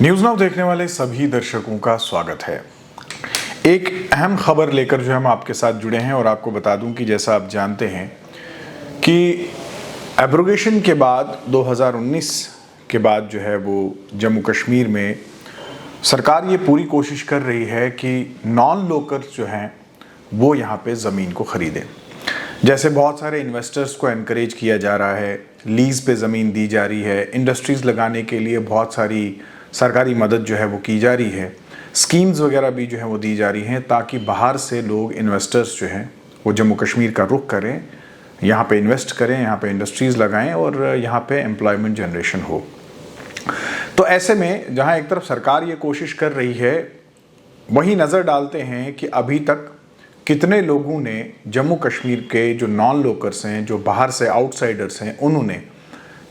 News now देखने वाले सभी दर्शकों का स्वागत है। एक अहम खबर लेकर जो हम आपके साथ जुड़े हैं और आपको बता दूं कि जैसा आप जानते हैं कि एब्रोगेशन के बाद 2019 के बाद जो है वो जम्मू कश्मीर में सरकार ये पूरी कोशिश कर रही है कि नॉन लोकल्स जो हैं वो यहाँ पे ज़मीन को ख़रीदें। जैसे बहुत सारे इन्वेस्टर्स को एनकरेज किया जा रहा है, लीज़ पे ज़मीन दी जा रही है, इंडस्ट्रीज़ लगाने के लिए बहुत सारी सरकारी मदद जो है वो की जा रही है, स्कीम्स वगैरह भी जो है वो दी जा रही हैं ताकि बाहर से लोग इन्वेस्टर्स जो हैं वो जम्मू कश्मीर का रुख करें, यहाँ पे इन्वेस्ट करें, यहाँ पे इंडस्ट्रीज़ लगाएं और यहाँ पे एम्प्लॉयमेंट जनरेशन हो। तो ऐसे में जहाँ एक तरफ सरकार ये कोशिश कर रही है, वहीं नज़र डालते हैं कि अभी तक कितने लोगों ने जम्मू कश्मीर के जो नॉन लोकल्स हैं, जो बाहर से आउटसाइडर्स हैं, उन्होंने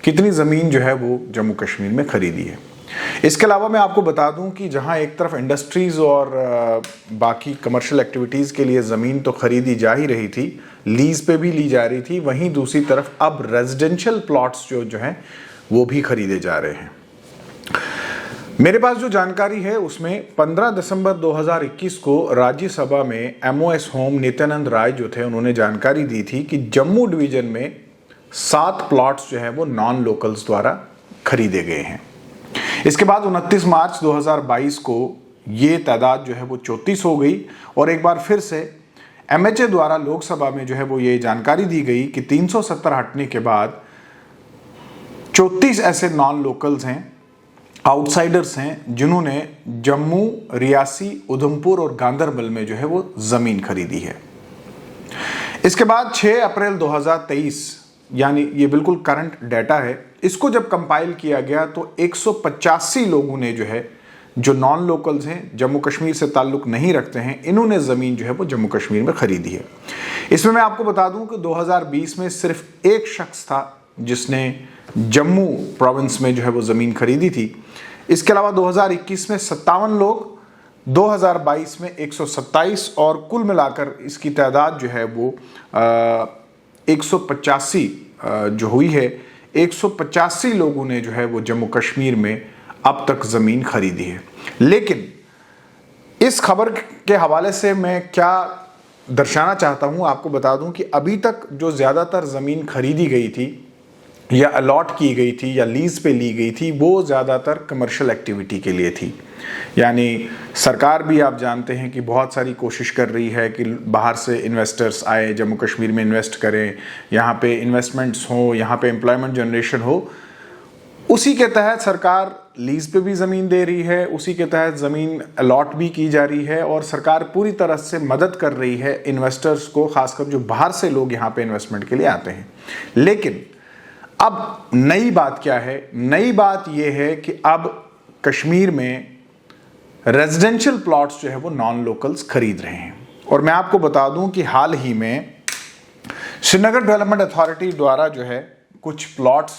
कितनी ज़मीन जो है वो जम्मू कश्मीर में ख़रीदी है। इसके अलावा मैं आपको बता दूं कि जहां एक तरफ इंडस्ट्रीज़ और बाकी कमर्शियल एक्टिविटीज़ के लिए ज़मीन तो ख़रीदी जा ही रही थी, लीज़ पे भी ली जा रही थी, वहीं दूसरी तरफ अब रेजिडेंशियल प्लॉट्स जो हैं वो भी ख़रीदे जा रहे हैं। मेरे पास जो जानकारी है उसमें 15 दिसंबर 2021 को राज्यसभा में MOS होम नित्यानंद राय जो थे, उन्होंने जानकारी दी थी कि जम्मू डिवीज़न में 7 प्लॉट्स जो हैं वो नॉन लोकल्स द्वारा खरीदे गए हैं। इसके बाद 29 मार्च 2022 को ये तादाद जो है वो 34 हो गई और एक बार फिर से MHA द्वारा लोकसभा में जो है वो ये जानकारी दी गई कि 370 हटने के बाद 34 ऐसे नॉन लोकल्स हैं, आउटसाइडर्स हैं, जिन्होंने जम्मू, रियासी, उधमपुर और गांदरबल में जो है वो ज़मीन खरीदी है। इसके बाद 6 अप्रैल 2023, यानी ये बिल्कुल करंट डाटा है, इसको जब कंपाइल किया गया तो 185 लोगों ने जो है, जो नॉन लोकल्स हैं, जम्मू कश्मीर से ताल्लुक़ नहीं रखते हैं, इन्होंने ज़मीन जो है वो जम्मू कश्मीर में ख़रीदी है। इसमें मैं आपको बता दूं कि 2020 में सिर्फ एक शख्स था जिसने जम्मू प्रोविंस में जो है वो ज़मीन खरीदी थी। इसके अलावा 2021 में 57 लोग, 2022 में 127 और कुल मिलाकर इसकी तादाद जो है वो 185 जो हुई है। 185 लोगों ने जो है वो जम्मू कश्मीर में अब तक ज़मीन खरीदी है। लेकिन इस खबर के हवाले से मैं क्या दर्शाना चाहता हूँ, आपको बता दूँ कि अभी तक जो ज़्यादातर ज़मीन खरीदी गई थी या अलॉट की गई थी या लीज़ पे ली गई थी, वो ज़्यादातर कमर्शियल एक्टिविटी के लिए थी। यानी सरकार भी आप जानते हैं कि बहुत सारी कोशिश कर रही है कि बाहर से इन्वेस्टर्स आए, जम्मू कश्मीर में इन्वेस्ट करें, यहाँ पे इन्वेस्टमेंट्स हो, यहाँ पे एम्प्लॉयमेंट जनरेशन हो। उसी के तहत सरकार लीज़ पे भी ज़मीन दे रही है, उसी के तहत ज़मीन अलॉट भी की जा रही है और सरकार पूरी तरह से मदद कर रही है इन्वेस्टर्स को, ख़ासकर जो बाहर से लोग यहाँ पे इन्वेस्टमेंट के लिए आते हैं। लेकिन अब नई बात क्या है? नई बात यह है कि अब कश्मीर में रेजिडेंशियल प्लॉट्स जो है वो नॉन लोकल्स खरीद रहे हैं। और मैं आपको बता दूं कि हाल ही में श्रीनगर डेवलपमेंट अथॉरिटी द्वारा जो है कुछ प्लॉट्स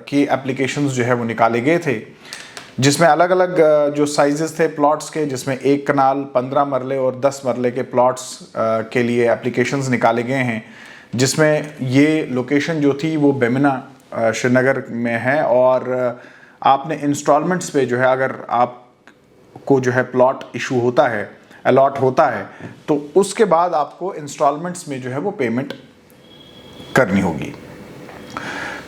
की एप्लीकेशंस जो है वो निकाले गए थे, जिसमें अलग अलग जो साइजेस थे प्लॉट्स के, जिसमें 1 कनाल, 15 मरले और 10 मरले के प्लॉट्स के लिए एप्लीकेशंस निकाले गए हैं, जिसमें ये लोकेशन जो थी वो बेमिना श्रीनगर में है और आपने इंस्टॉलमेंट्स पे जो है, अगर आपको जो है प्लॉट इशू होता है, अलॉट होता है, तो उसके बाद आपको इंस्टॉलमेंट्स में जो है वो पेमेंट करनी होगी।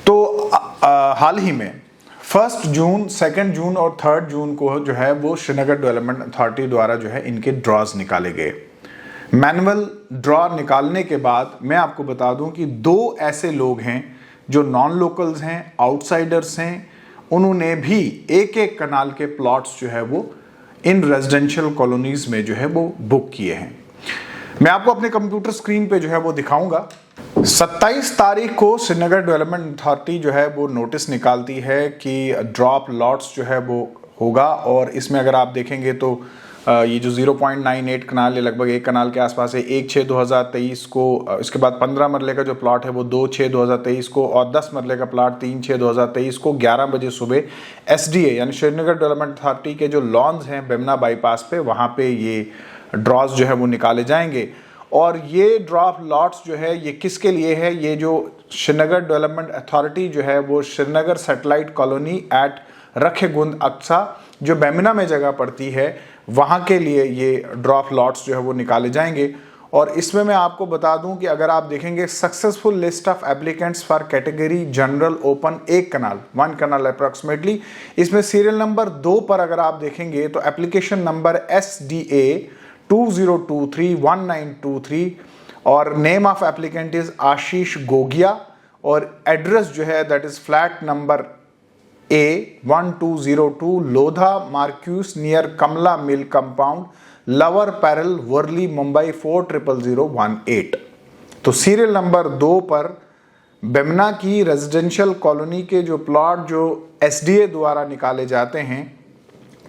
तो हाल ही में 1 जून, 2 जून और 3 जून को जो है वो श्रीनगर डेवलपमेंट अथॉरिटी द्वारा जो है इनके ड्रॉज निकाले गए। मैनुअल ड्रॉ निकालने के बाद मैं आपको बता दूं कि 2 ऐसे लोग हैं जो नॉन लोकल्स हैं, आउटसाइडर्स हैं, उन्होंने भी 1-1 कनाल के प्लॉट्स जो है वो इन रेजिडेंशियल कॉलोनीज में जो है वो बुक किए हैं। मैं आपको अपने कंप्यूटर स्क्रीन पे जो है वो दिखाऊंगा। 27 तारीख को श्रीनगर डेवलपमेंट अथॉरिटी जो है वो नोटिस निकालती है कि ड्रॉप लॉट्स जो है वो होगा और इसमें अगर आप देखेंगे तो ये जो 0.98 कनाल है, लगभग 1 कनाल के आसपास है, 1/6/2023 को। इसके बाद 15 मरले का जो प्लॉट है वो 2/6/2023 को और 10 मरले का प्लॉट 3/6/2023 को 11 बजे सुबह SDA यानी श्रीनगर डेवलपमेंट अथॉरिटी के जो लॉन्स हैं बेमना बाईपास पे, वहाँ पे ये ड्रॉज जो है वो निकाले जाएंगे। और ये ड्रॉप लॉट्स जो है ये किसके लिए है? ये जो श्रीनगर डेवलपमेंट अथॉरिटी जो है वो Srinagar satellite colony at Rakhegund Aksa जो बेमिना में जगह पड़ती है वहाँ के लिए ये ड्रॉप लॉट्स जो है वो निकाले जाएंगे। और इसमें मैं आपको बता दूं कि अगर आप देखेंगे successful list of applicants for category general open एक कनाल, 1 कनाल अप्रॉक्सीमेटली, इसमें सीरियल नंबर 2 पर अगर आप देखेंगे तो एप्लीकेशन नंबर SDA 20231923 और name of applicant is Ashish Gogia और एड्रेस जो है that is flat number A1202 Lodha Marquise near Kamala mill compound, lower Parel, Worli, Mumbai 400018। तो सीरियल नंबर 2 पर बेमना की रेजिडेंशियल कॉलोनी के जो प्लॉट जो SDA द्वारा निकाले जाते हैं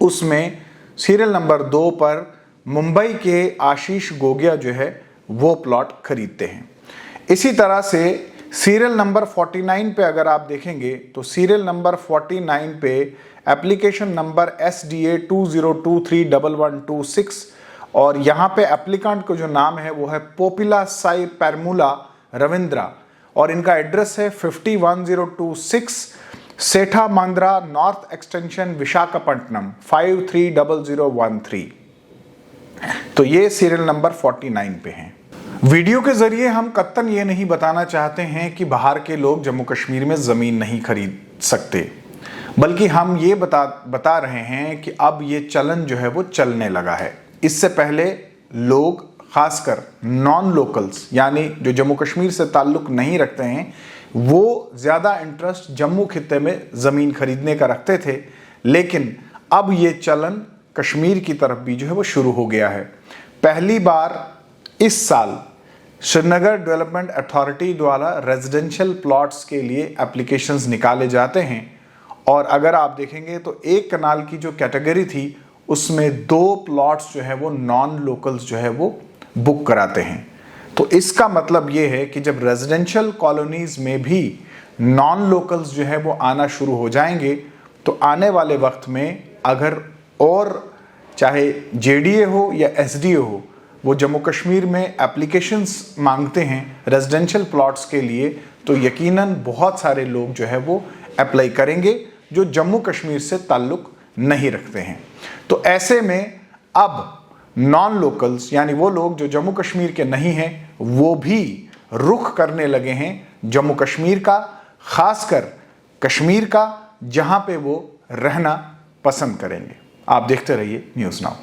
उसमें सीरियल नंबर 2 पर मुंबई के आशीष गोगिया जो है वो प्लॉट खरीदते हैं। इसी तरह से सीरियल नंबर 49 पे अगर आप देखेंगे तो सीरियल नंबर 49 पे एप्लीकेशन नंबर SDA 20231126 और यहाँ पे एप्लीकेंट को जो नाम है वो है पोपिला साई परमुला रविंद्रा और इनका एड्रेस है 51026 सेठा मांद्रा नॉर्थ एक्सटेंशन विशाखापट्टनम 530013। तो ये सीरियल नंबर 49 पे हैं। वीडियो के जरिए हम कत्तन ये नहीं बताना चाहते हैं कि बाहर के लोग जम्मू कश्मीर में ज़मीन नहीं खरीद सकते, बल्कि हम ये बता रहे हैं कि अब ये चलन जो है वो चलने लगा है। इससे पहले लोग खासकर नॉन लोकल्स यानी जो जम्मू कश्मीर से ताल्लुक़ नहीं रखते हैं वो ज़्यादा इंटरेस्ट जम्मू खित्ते में ज़मीन खरीदने का रखते थे, लेकिन अब ये चलन कश्मीर की तरफ भी जो है वो शुरू हो गया है। पहली बार इस साल श्रीनगर डेवलपमेंट अथॉरिटी द्वारा रेजिडेंशियल प्लॉट्स के लिए एप्लीकेशंस निकाले जाते हैं और अगर आप देखेंगे तो 1 कनाल की जो कैटेगरी थी उसमें 2 प्लॉट्स जो है वो नॉन लोकल्स जो है वो बुक कराते हैं। तो इसका मतलब ये है कि जब रेजिडेंशियल कॉलोनीज में भी नॉन लोकल्स जो है वो आना शुरू हो जाएंगे तो आने वाले वक्त में अगर और चाहे JDA हो या SDA हो वो जम्मू कश्मीर में एप्लीकेशंस मांगते हैं रेजिडेंशियल प्लॉट्स के लिए तो यकीनन बहुत सारे लोग जो है वो अप्लाई करेंगे जो जम्मू कश्मीर से ताल्लुक़ नहीं रखते हैं। तो ऐसे में अब नॉन लोकल्स यानी वो लोग जो जम्मू कश्मीर के नहीं हैं वो भी रुख करने लगे हैं जम्मू कश्मीर का, खासकर कश्मीर का, जहां पे वो रहना पसंद करेंगे। आप देखते रहिए न्यूज़ नाउ।